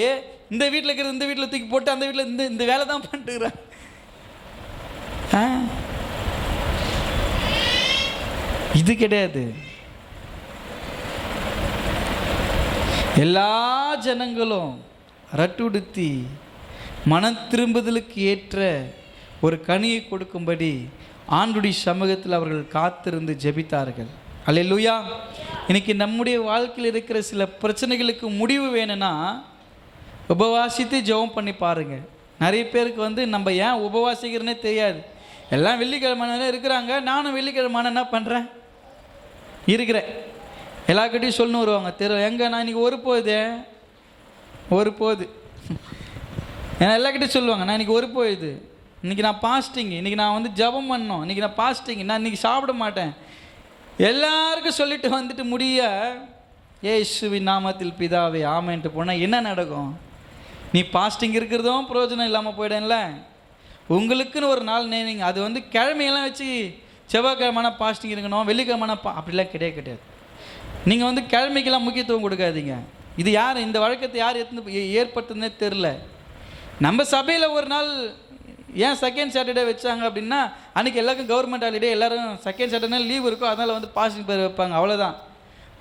இந்த வீட்டில் இருக்கிற இந்த வீட்டில் தூக்கி போட்டு அந்த வீட்டில் இந்த வேலை தான் பண்ணிட்டுக்கிறான். இது கிடையாது. எல்லா ஜனங்களும் ரட்டுடுத்தி மனம் திரும்புதலுக்கு ஏற்ற ஒரு கனியை கொடுக்கும்படி ஆண்டவருடைய சமூகத்தில் அவர்கள் காத்திருந்து ஜெபித்தார்கள். அல்லேலூயா. இன்னைக்கு நம்முடைய வாழ்க்கையில் இருக்கிற சில பிரச்சனைகளுக்கு முடிவு வேணும்னா உபவாசித்து ஜெபம் பண்ணி பாருங்கள். நிறைய பேருக்கு நம்ம ஏன் உபவாசிக்கிறேன்னே தெரியாது. எல்லாம் வெள்ளிக்கிழமை இருக்கிறாங்க, நானும் வெள்ளிக்கிழமை என்ன பண்ணுறேன் இருக்கிறேன். எல்லாருக்கிட்டையும் சொல்லணும் வருவாங்க, எங்கே நான் இன்றைக்கி ஒரு போகுது ஏன்னா எல்லாக்கிட்டையும் சொல்லுவாங்க, நான் இன்றைக்கி ஒரு போகுது, இன்றைக்கி நான் பாஸ்டிங், இன்றைக்கி நான் ஜபம் பண்ணோம், இன்றைக்கி நான் பாஸ்டிங், நான் இன்றைக்கி சாப்பிட மாட்டேன். எல்லாருக்கும் சொல்லிட்டு வந்துட்டு முடிய இயேசுவின் நாமத்தில் பிதாவே ஆமேன்ட்டு போனால் என்ன நடக்கும்? நீ பாஸ்டிங் இருக்கிறதும் பிரயோஜனம் இல்லாமல் போயிடல. உங்களுக்குன்னு ஒரு நாள் நீங்கள் அது கிழமையெல்லாம் வச்சு செவ்வாய்க்கிழமான பாஸ்டிங் இருக்கணும், வெள்ளிக்கிழமான அப்படிலாம் கிடையாது. நீங்கள் கிழமைக்கெல்லாம் முக்கியத்துவம் கொடுக்காதீங்க. இது யார் இந்த வழக்கத்தை யார் ஏற்படுத்துனே தெரில. நம்ம சபையில் ஒரு நாள் ஏன் செகண்ட் சாட்டர்டே வச்சாங்க அப்படின்னா, அன்றைக்கி எல்லாருக்கும் கவர்மெண்ட் ஹாலிடே, எல்லோரும் செகண்ட் சாட்டர்டே லீவ் இருக்கும், அதனால் பாஸ்டிங் பேர் வைப்பாங்க, அவ்வளோதான்.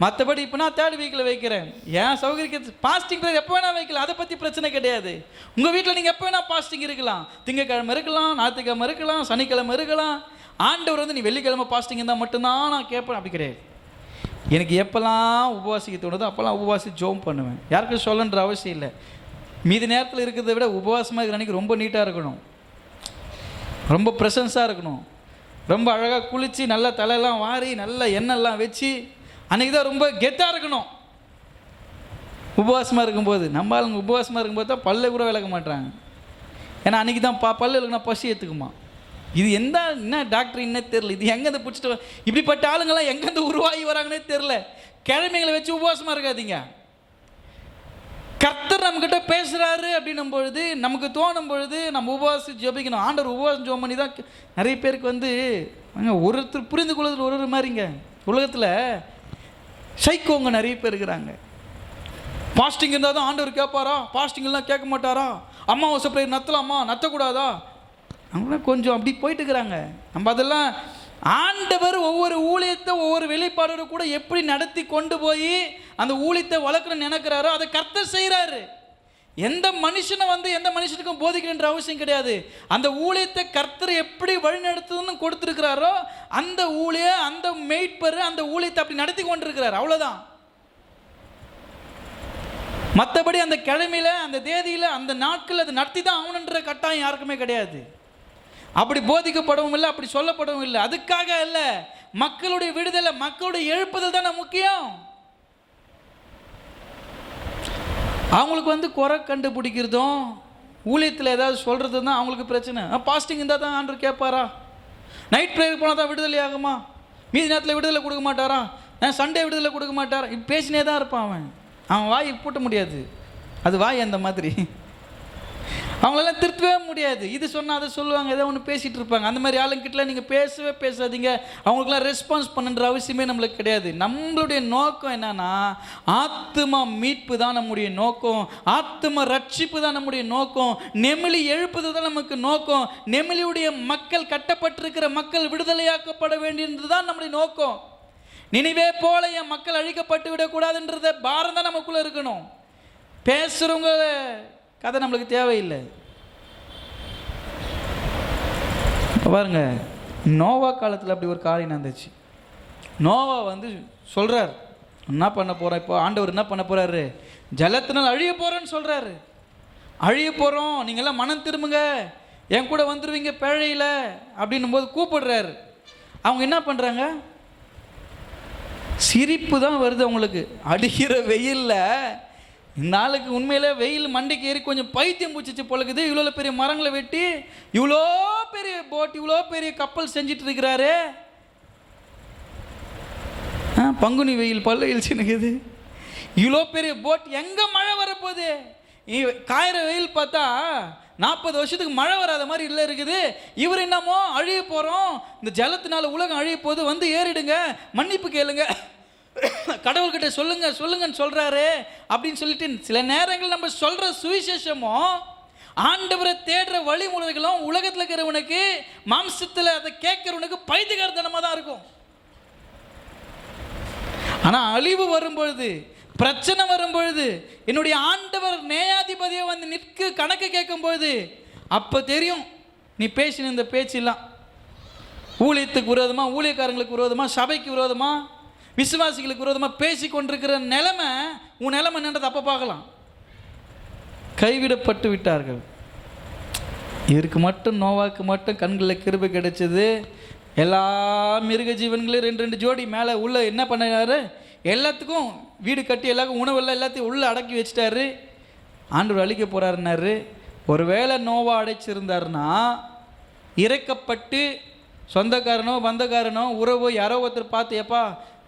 மற்றபடி இப்போ நான் 3rd வீக்கில் வைக்கிறேன், ஏன் சௌகரியக்கு பாஸ்டிங் பேர் எப்போ வேணால் வைக்கலாம், அதை பற்றி பிரச்சனை கிடையாது. உங்கள் வீட்டில் நீங்கள் எப்போ வேணால் பாஸ்டிங் இருக்கலாம், திங்கக்கிழமை இருக்கலாம், ஞாயிற்றுக்கிழமை இருக்கலாம், சனிக்கிழமை இருக்கலாம். ஆண்டவர் நீ வெள்ளிக்கிழமை பாஸ்டிங் இருந்தால் மட்டும்தான் நான் கேட்பேன், அப்படி கிடையாது. எனக்கு எப்போல்லாம் உபவாசிக்க தோணுதோ அப்போல்லாம் உபவாசி ஜோம் பண்ணுவேன். யாருக்கும் சொல்லன்ற அவசியம் இல்லை. மீதி நேரத்தில் இருக்கிறத விட உபவாசமாக இருக்கிற அன்றைக்கி ரொம்ப நீட்டாக இருக்கணும், ரொம்ப ப்ரெசன்ஸாக இருக்கணும், ரொம்ப அழகாக குளித்து நல்லா தலையெல்லாம் வாரி நல்லா எண்ணெய்லாம் வச்சு அன்றைக்கி தான் ரொம்ப கெத்தாக இருக்கணும். உபவாசமாக இருக்கும்போது, நம்ம ஆளுங்க உபவாசமாக இருக்கும்போது தான் பல்ல கூட விளக்க மாட்டாங்க. ஏன்னா அன்றைக்கி தான் பல்லு விளக்குனா பசி ஏற்றுக்குமா. இது என்ன டாக்டர் இன்னும் தெரில. இது எங்கேருந்து பிடிச்சிட்டு இப்படிப்பட்ட ஆளுங்கள்லாம் எங்கேருந்து உருவாகி வராங்கன்னே தெரில. கிழமைகளை வச்சு உபவாசமாக இருக்காதீங்க. கர்த்தர் நம்மக்கிட்ட பேசுகிறாரு அப்படின்னும் பொழுது, நமக்கு தோணும் பொழுது நம்ம உபவாசி ஜெபிக்கணும். ஆண்டவர் உபவாசம் ஜெபம் பண்ணி தான் நிறைய பேருக்கு வந்து ஒருத்தர் புரிந்து கொள்வது ஒரு மாதிரிங்க. உலகத்தில் சைக்கோங்க நிறைய பேர் இருக்கிறாங்க. பாஸ்டிங் இருந்தால் தான் ஆண்டவர் கேட்பாரா, பாஸ்டிங் எல்லாம் கேட்க மாட்டாரா, அம்மாவாசை பிரேயர் நத்தலாமா நத்தக்கூடாதா, அவங்களாம் கொஞ்சம் அப்படி போயிட்டு இருக்கிறாங்க. நம்ம அதெல்லாம் ஆண்டவர் ஒவ்வொரு ஊழியத்தை ஒவ்வொரு வெளிப்பாடோடு கூட எப்படி நடத்தி கொண்டு போய் அந்த ஊழியத்தை வளர்க்கணும்னு நினைக்கிறாரோ அதை கர்த்தர் செய்கிறாரு. எந்த மனுஷனை வந்து எந்த மனுஷனுக்கும் போதிக்கணுன்ற அவசியம் கிடையாது. அந்த ஊழியத்தை கர்த்தர் எப்படி வழிநடத்துன்னு கொடுத்துருக்கிறாரோ அந்த ஊழிய அந்த மேய்ப்பர் அந்த ஊழியத்தை அப்படி நடத்தி கொண்டிருக்கிறார், அவ்வளோதான். மற்றபடி அந்த கிழமையில் அந்த தேதியில் அந்த நாட்கள் அதை நடத்தி தான் ஆகணுன்ற கட்டாயம் யாருக்குமே கிடையாது. அப்படி போதிக்கப்படவும் இல்லை, அப்படி சொல்லப்படவும் இல்லை. அதுக்காக அல்ல, மக்களுடைய விடுதலை மக்களுடைய எழுப்புதல் தானே முக்கியம். அவங்களுக்கு வந்து குறை கண்டுபிடிக்கிறதும் ஊழியத்தில் ஏதாவது சொல்கிறது தான் அவங்களுக்கு பிரச்சனை. பாஸ்டிங் இருந்தால் தான் ஆண்டவர் கேட்பாரா, நைட் ப்ரேயர் போனால் தான் விடுதலை ஆகுமா, மீதி நேரத்தில் விடுதலை கொடுக்க மாட்டாரா, சண்டே விடுதலை கொடுக்க மாட்டாரா, இப்போ பேசினே தான் இருப்பான். அவன் வாய் பூட்ட முடியாது, அது வாய் அந்த மாதிரி. அவங்களெல்லாம் திருத்தவே முடியாது. இது சொன்னால் அதை சொல்லுவாங்க, ஏதோ ஒன்று பேசிகிட்டு இருப்பாங்க. அந்த மாதிரி ஆளுங்கிட்டலாம் நீங்கள் பேசவே பேசாதீங்க. அவங்களுக்குலாம் ரெஸ்பான்ஸ் பண்ணுன்ற அவசியமே நம்மளுக்கு கிடையாது. நம்மளுடைய நோக்கம் என்னன்னா, ஆத்தும மீட்பு தான் நம்முடைய நோக்கம், ஆத்தும ரட்சிப்பு தான் நம்முடைய நோக்கம், நெமிலி எழுப்புது தான் நமக்கு நோக்கம், நெமிலியுடைய மக்கள் கட்டப்பட்டிருக்கிற மக்கள் விடுதலையாக்கப்பட வேண்டியது தான் நம்முடைய நோக்கம். நினைவே போல என் மக்கள் அழிக்கப்பட்டு விடக்கூடாதுன்றத பாரம் தான் நமக்குள்ளே இருக்கணும். பேசுகிறவங்க கதை நம்மளுக்கு தேவையில்லை. பாருங்க, நோவா காலத்தில் அப்படி ஒரு காரியம் நடந்துச்சு. நோவா வந்து சொல்கிறார், என்ன பண்ண போகிறோம், இப்போ ஆண்டவர் என்ன பண்ண போகிறாரு, ஜலத்தினால் அழிய போகிறேன்னு சொல்கிறாரு. அழிய போகிறோம், நீங்கள்லாம் மனம் திரும்புங்க, என் கூட வந்துடுவீங்க பேழையில் அப்படின்னும் போது கூப்பிடுறாரு. அவங்க என்ன பண்ணுறாங்க, சிரிப்பு தான் வருது அவங்களுக்கு. அடிக்கிற வெயிலில் நாளுக்கு உண்மையிலே வெயில் மண்டைக்கு ஏறி கொஞ்சம் பைத்தியம் பூச்சிச்சு பொழுது. இவ்வளோ பெரிய மரங்களை வெட்டி இவ்வளோ பெரிய போட் இவ்வளோ பெரிய கப்பல் செஞ்சிட்டு இருக்கிறாரு. பங்குனி வெயில் பல்லு இழிச்சுனுக்குது, இவ்வளோ பெரிய போட் எங்கே மழை வரப்போகுது? காயிற வெயில் பார்த்தா 40 வருஷத்துக்கு மழை வராத மாதிரி இல்லை இருக்குது. இவர் என்னமோ அழிய போகிறோம், இந்த ஜலத்தினால உலகம் அழிய போது, வந்து ஏறிடுங்க, மன்னிப்பு கேளுங்க, கடவுள்கிட்ட சொல்லுங்கன்னு சொல்கிறாரு அப்படின்னு சொல்லிட்டு சில நேரங்கள் நம்ம சொல்கிற சுவிசேஷமும் ஆண்டவரை தேடுற வழிமுறைகளும் உலகத்தில் இருக்கிறவனுக்கு, மாம்சத்தில் அதை கேட்கிறவனுக்கு பைத்தியக்காரத்தனமாக தான் இருக்கும். ஆனால் அழிவு வரும்பொழுது, பிரச்சனை வரும்பொழுது, என்னுடைய ஆண்டவர் நேயாதிபதியை வந்து நிற்க கணக்கு கேட்கும்பொழுது அப்போ தெரியும் நீ பேசின இந்த பேச்செல்லாம் ஊழியத்துக்கு விரோதமாக, ஊழியக்காரங்களுக்கு விரோதமாக, சபைக்கு விரோதமாக, விசுவாசிகளுக்கு விரோதமாக பேசி கொண்டிருக்கிற நிலைமை உன் நிலைமை என்னன்றது அப்போ பார்க்கலாம். கைவிடப்பட்டு விட்டார்கள். இவருக்கு மட்டும், நோவாக்கு மட்டும் கண்களில் கிருபை கிடைச்சது. எல்லா மிருக ஜீவன்களையும் 2 ஜோடி மேலே உள்ள என்ன பண்ணாரு, எல்லாத்துக்கும் வீடு கட்டி எல்லாருக்கும் உணவெல்லாம் எல்லாத்தையும் உள்ளே அடக்கி வச்சிட்டாரு. ஆண்டவர் அழிக்க போகிறாருன்னாரு. ஒருவேளை நோவா அடைச்சிருந்தாருன்னா இறைக்கப்பட்டு சொந்தக்காரனோ பந்தக்காரனோ உறவோ யாரோ ஒருத்தர் பார்த்து, எப்பா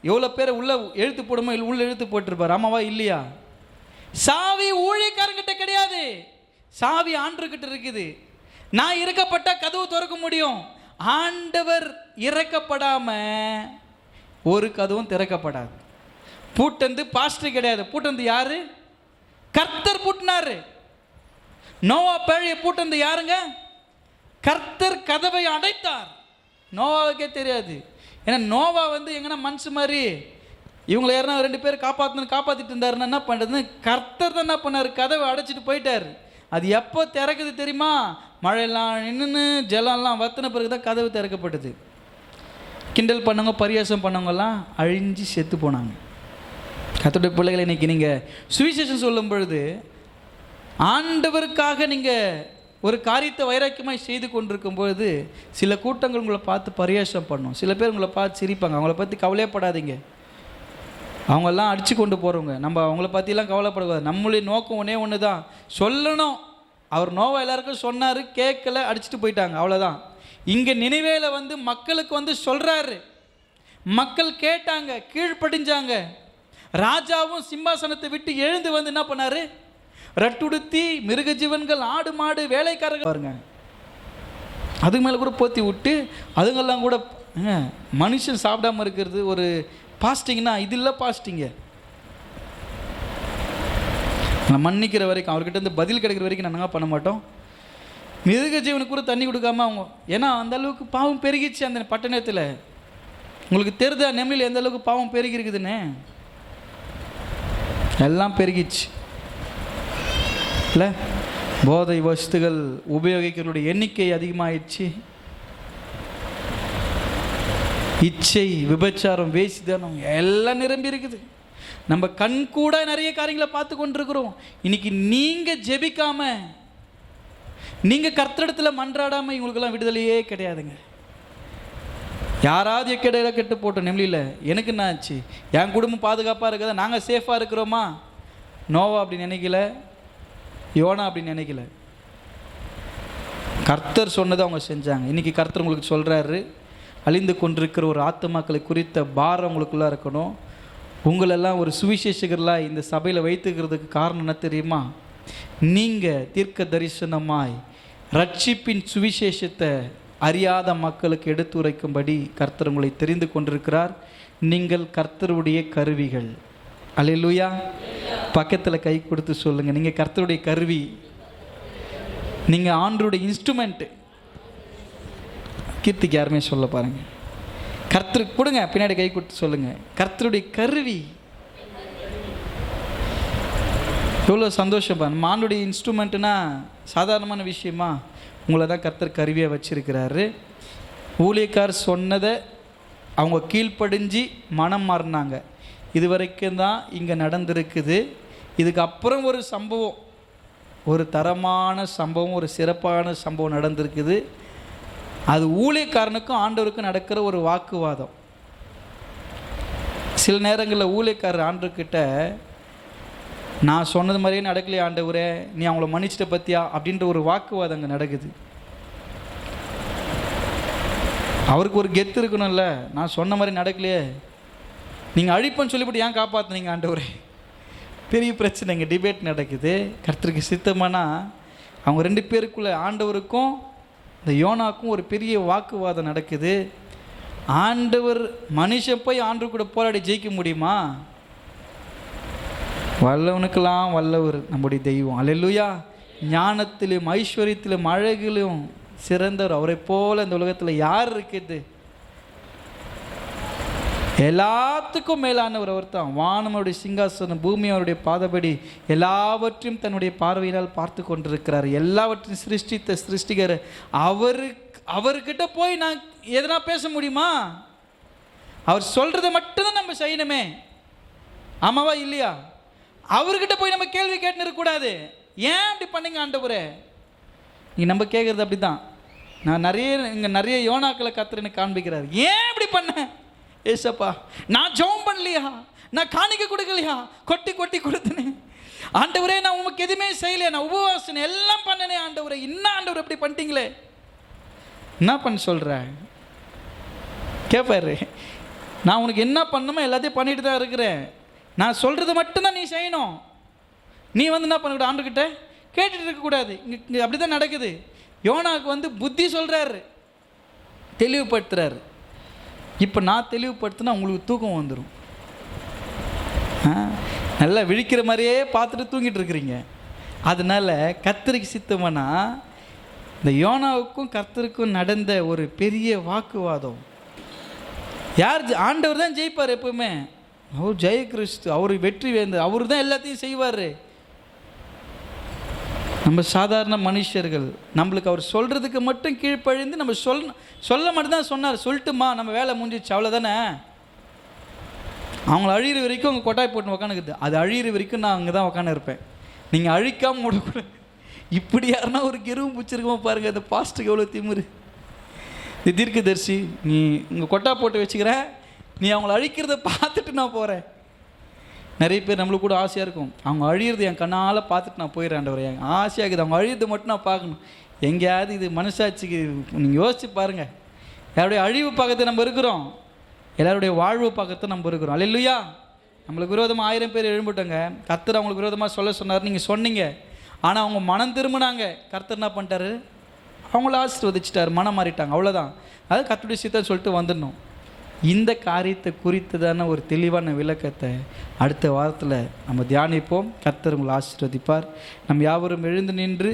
எவ்வளோ பேரை உள்ளே எழுத்து போடுமோ உள்ளே எழுத்து போட்டிருப்பார், ஆமாவா இல்லையா? சாவி ஊழியக்காரங்கிட்ட கிடையாது, சாவி ஆண்டவர்கிட்ட இருக்குது. நான் இறக்கப்பட்ட கதவு திறக்க முடியும். ஆண்டவர் இறக்கப்படாம ஒரு கதவும் திறக்கப்படாது. பூட்டந்து பாஸ்டர் கிடையாது, பூட்டந்து யாரு? கர்த்தர் பூட்டினாரு. நோவா பேழையை பூட்டந்து யாருங்க? கர்த்தர் கதவை அடைத்தார். நோவாவுக்கே தெரியாது. ஏன்னா நோவா வந்து எங்கன்னா மனுஷன் மாதிரி இவங்களை யாருன்னா 2 பேர் காப்பாற்றிட்டு இருந்தாருன்னா என்ன பண்ணுறதுன்னு கர்த்தர் தான் என்ன பண்ணார், கதவை அடைச்சிட்டு போயிட்டார். அது எப்போ திறக்குது தெரியுமா? மழையெல்லாம் நின்று ஜலம்லாம் வத்தின பிறகு தான் கதவு திறக்கப்பட்டது. கிண்டல் பண்ணவங்க, பரியாசம் பண்ணவங்கெல்லாம் அழிஞ்சு செத்து போனாங்க. கர்த்தருடைய பிள்ளைகளை இன்னைக்கு நீங்கள் சுவிசேஷம் சொல்லும் பொழுது ஆண்டவருக்காக நீங்கள் ஒரு காரியத்தை வைராக்கியமாக செய்து கொண்டிருக்கும் பொழுது சில கூட்டங்கள் உங்களை பார்த்து பரியாசம் பண்ணும், சில பேர் உங்களை பார்த்து சிரிப்பாங்க. அவங்கள பற்றி கவலையப்படாதீங்க. அவங்கெல்லாம் அடித்து கொண்டு போகிறவங்க. நம்ம அவங்கள பற்றிலாம் கவலைப்படக்கூடாது. நம்மளுடைய நோக்கம் ஒன்று தான், சொல்லணும். அவர் நோவா எல்லாருக்கும் சொன்னார், கேட்கல, அடிச்சுட்டு போயிட்டாங்க, அவ்வளோதான். இங்கே நினைவேல வந்து மக்களுக்கு வந்து சொல்கிறாரு. மக்கள் கேட்டாங்க, கீழ்ப்படிஞ்சாங்க. ராஜாவும் சிம்மாசனத்தை விட்டு எழுந்து வந்து என்ன பண்ணார்? ரட்டுடுத்தி மிருக ஜீவன்கள், ஆடு மாடு, வேலைக்காரர்கள் பாருங்க, அதுக்கு மேலே கூட போற்றி விட்டு அதுங்கெல்லாம் கூட மனுஷன் சாப்பிடாமல் இருக்கிறது ஒரு பாஸ்டிங்னா இது இல்லை. பாஸ்டிங்க நான் மன்னிக்கிற வரைக்கும், அவர்கிட்ட இருந்து பதில் கிடைக்கிற வரைக்கும் நாங்கள் பண்ண மாட்டோம். மிருக ஜீவனுக்கு கூட தண்ணி கொடுக்காம அவங்க, ஏன்னா அந்த அளவுக்கு பாவம் பெருகிச்சு அந்த பட்டணத்தில். உங்களுக்கு தெரிதா நெம்மில் எந்த அளவுக்கு பாவம் பெருகி இருக்குதுன்னு? எல்லாம் பெருகிச்சு இல்லை? போதை வஸ்துகள் உபயோகிக்கிறவருடைய எண்ணிக்கை அதிகமாகிடுச்சு. இச்சை, விபச்சாரம், வேசித்தனம் எல்லாம் நிரம்பி இருக்குது. நம்ம கண் கூட நிறைய காரியங்களை பார்த்து கொண்டிருக்கிறோம். இன்னைக்கு நீங்கள் ஜெபிக்காம, நீங்கள் கர்த்தரிடத்தில் மன்றாடாமல் இவங்களுக்கெல்லாம் விடுதலையே கிடையாதுங்க. யாராவது எக்கடையில் கெட்டு போட்டோம் நெம்லியில், எனக்கு என்ன ஆச்சு? என் குடும்பம் பாதுகாப்பாக இருக்குதா? நாங்கள் சேஃபாக இருக்கிறோமா? நோவா அப்படி நினைக்கல, யோனா அப்படி நினைக்கல. கர்த்தர் சொன்னதை அவங்க செஞ்சாங்க. இன்றைக்கி கர்த்தர் உங்களுக்கு சொல்கிறாரு, அழிந்து கொண்டிருக்கிற ஒரு ஆத்துமாக்களை குறித்த பாரம் உங்களுக்குள்ளே இருக்கணும். உங்களெல்லாம் ஒரு சுவிசேஷகர்களாக இந்த சபையில் வைத்துக்கிறதுக்கு காரணம் என்ன தெரியுமா? நீங்கள் தீர்க்க தரிசனமாய் ரட்சிப்பின் சுவிசேஷத்தை அறியாத மக்களுக்கு எடுத்துரைக்கும்படி கர்த்தர் உங்களை தெரிந்து கொண்டிருக்கிறார். நீங்கள் கர்த்தருடைய கருவிகள். அல்லேலூயா. பக்கத்தில் கை கொடுத்து சொல்லுங்கள், நீங்கள் கர்த்தருடைய கருவி, நீங்கள் ஆண்டவருடைய இன்ஸ்ட்ருமெண்ட்டு. கீர்த்திக்கு யாருமே சொல்ல பாருங்கள், கர்த்தருக்கு கொடுங்க, பின்னாடி கை கொடுத்து சொல்லுங்கள், கர்த்தருடைய கருவி. எவ்வளோ சந்தோஷப்பா. நம்ம ஆண்டோடைய இன்ஸ்ட்ருமெண்ட்டுனா சாதாரணமான விஷயமா? உங்களை தான் கர்த்தர் கருவியாக வச்சிருக்கிறாரு. ஊழியக்கார் சொன்னதை அவங்க கீழ்ப்படிஞ்சு மனம் மாறினாங்க. இது வரைக்கும் தான் இங்கே நடந்திருக்குது. இதுக்கப்புறம் ஒரு சம்பவம், ஒரு தரமான சம்பவம், ஒரு சிறப்பான சம்பவம் நடந்திருக்குது. அது ஊழியக்காரனுக்கும் ஆண்டவருக்கும் நடக்கிற ஒரு வாக்குவாதம். சில நேரங்களில் ஊழியக்காரர் ஆண்டவர்கிட்ட, நான் சொன்னது மாதிரியே நடக்கலையே ஆண்டவரே, நீ அவங்கள மன்னிச்சிட்ட பற்றியா அப்படின்ற ஒரு வாக்குவாதம் அங்கே நடக்குது. அவருக்கு ஒரு கெத்து இருக்கணும்ல, நான் சொன்ன மாதிரி நடக்கலையே, நீங்கள் அழிப்பன்னு சொல்லிவிட்டு ஏன் காப்பாற்றுனீங்க ஆண்டவரே? பெரிய பிரச்சனை, இங்கே டிபேட் நடக்குது. கர்த்தருக்கு சித்தமானா அவங்க ரெண்டு பேருக்குள்ள, ஆண்டவருக்கும் இந்த யோனாக்கும் ஒரு பெரிய வாக்குவாதம் நடக்குது. ஆண்டவர் மனுஷன் போய் ஆண்டவர் கூட போராடி ஜெயிக்க முடியுமா? வல்லவனுக்கெல்லாம் வல்லவர் நம்முடைய தெய்வம். அல்லேலூயா. ஞானத்திலும் ஐஸ்வர்யத்திலும் அழகிலும் சிறந்தவர் அவரை போல இந்த உலகத்தில் யார் இருக்குது? எல்லாத்துக்கும் மேலானவர் அவர் தான். வானம் அவருடைய சிங்காசனம், பூமி அவருடைய பாதபடி, எல்லாவற்றையும் தன்னுடைய பார்வையினால் பார்த்து கொண்டிருக்கிறார். எல்லாவற்றையும் சிருஷ்டித்த சிருஷ்டிகர் அவர்கிட்ட போய் நான் எதனா பேச முடியுமா? அவர் சொல்றதை மட்டும்தான் நம்ம செய்யணுமே, ஆமாவா இல்லையா? அவர்கிட்ட போய் நம்ம கேள்வி கேட்டு இருக்கக்கூடாது. ஏன் அப்படி பண்ணீங்க ஆண்டவரே? நீ நம்ம கேட்குறது அப்படி தான். நான் நிறைய யோனாக்களை கர்த்தர் எனக்கு காண்பிக்கிறார். ஏன் இப்படி பண்ண ஏசப்பா? நான் ஜெபம் பண்ணலையா? நான் காணிக்க கொடுக்கலையா? கொட்டி கொட்டி கொடுத்தனே ஆண்டவரே. நான் உமக்கு எதுவுமே செய்யலையா? நான் உபவாசனை எல்லாம் பண்ணனே ஆண்டவரே. இன்னும் ஆண்டவர் அப்படி பண்ணிட்டீங்களே, என்ன பண்ண சொல்கிற? கேட்பாரு. நான் உனக்கு என்ன பண்ணணுமோ எல்லாத்தையும் பண்ணிட்டு தான் இருக்கிறேன். நான் சொல்கிறது மட்டும்தான் நீ செய்யணும். நீ வந்து என்ன பண்ணக்கூடாது, ஆண்டுகிட்ட கேட்டுட்டு இருக்கக்கூடாது. இங்கே அப்படி தான் நடக்குது. யோனாவுக்கு வந்து புத்தி சொல்கிறாரு, தெளிவுபடுத்துகிறாரு. இப்போ நான் தெளிவுபடுத்தினா உங்களுக்கு தூக்கம் வந்துடும். நல்லா விழிக்கிற மாதிரியே பார்த்துட்டு தூங்கிட்டு இருக்கிறீங்க. அதனால் கர்த்தருக்கு சித்தமானா இந்த யோனாவுக்கும் கர்த்தருக்கும் நடந்த ஒரு பெரிய வாக்குவாதம். யார்? ஆண்டவர் தான் ஜெயிப்பார் எப்பவுமே. அவர் ஜெய கிறிஸ்து, அவர் வெற்றி வேந்தர், அவர் தான் எல்லாத்தையும் செய்வார். நம்ம சாதாரண மனுஷர்கள், நம்மளுக்கு அவர் சொல்கிறதுக்கு மட்டும் கீழ்ப்பழிந்து நம்ம சொல்ல மட்டும்தான் சொன்னார். சொல்லட்டுமா, நம்ம வேலை முடிஞ்சிச்சு, அவ்வளோதானே. அவங்கள அழிகிற வரைக்கும் அவங்க கொட்டாய் போட்டு உக்காந்துக்குது. அது அழிகிற வரைக்கும் நான் அங்கே தான் உக்காந்து இருப்பேன். நீங்கள் அழிக்காமல் விடக்கூடாது. இப்படி யாருன்னா ஒரு கெருவும் பிடிச்சிருக்கோம் பாருங்கள். அந்த பாஸ்ட்டுக்கு எவ்வளோ திமிரு. இந்த தீர்க்கதரிசி, நீ இங்கே கொட்டா போட்டு வச்சுக்கிற, நீ அவங்கள அழிக்கிறத பார்த்துட்டு நான் போகிறேன். நிறைய பேர் நம்மளுக்கு கூட ஆசையாக இருக்கும், அவங்க அழியிறது என் கண்ணால் பார்த்துட்டு நான் போயிடுறேன் ஆண்டவரே, என் ஆசையாக இருக்குது அவங்க அழியிறது மட்டும் நான் பார்க்கணும். எங்கேயாவது இது மனசாட்சிக்கு நீங்கள் யோசிச்சு பாருங்கள். யாருடைய அழிவு பக்கத்தை நம்ம இருக்கிறோம், எல்லாருடைய வாழ்வு பக்கத்தை நம்ம இருக்கிறோம். அல்லேலூயா. நம்மளுக்கு விரோதமாக 1000 பேர் எழும்பிட்டாங்க, கர்த்தர் அவங்களுக்கு விரோதமாக சொன்னார், நீங்கள் சொன்னீங்க. ஆனால் அவங்க மனம் திரும்பினாங்க, கர்த்தர் என்ன பண்ணிட்டாரு, அவங்கள ஆசீர்வதிச்சிட்டார், மனம் மாறிட்டாங்க, அவ்வளோதான். அது கர்த்தருடைய சித்தம் சொல்லிட்டு வந்துடணும். இந்த காரியத்தை குறித்ததான ஒரு தெளிவான விளக்கத்தை அடுத்த வாரத்தில் நம்ம தியானிப்போம். கர்த்தர் உங்களை ஆசீர்வதிப்பார். நம்ம யாவரும் எழுந்து நின்று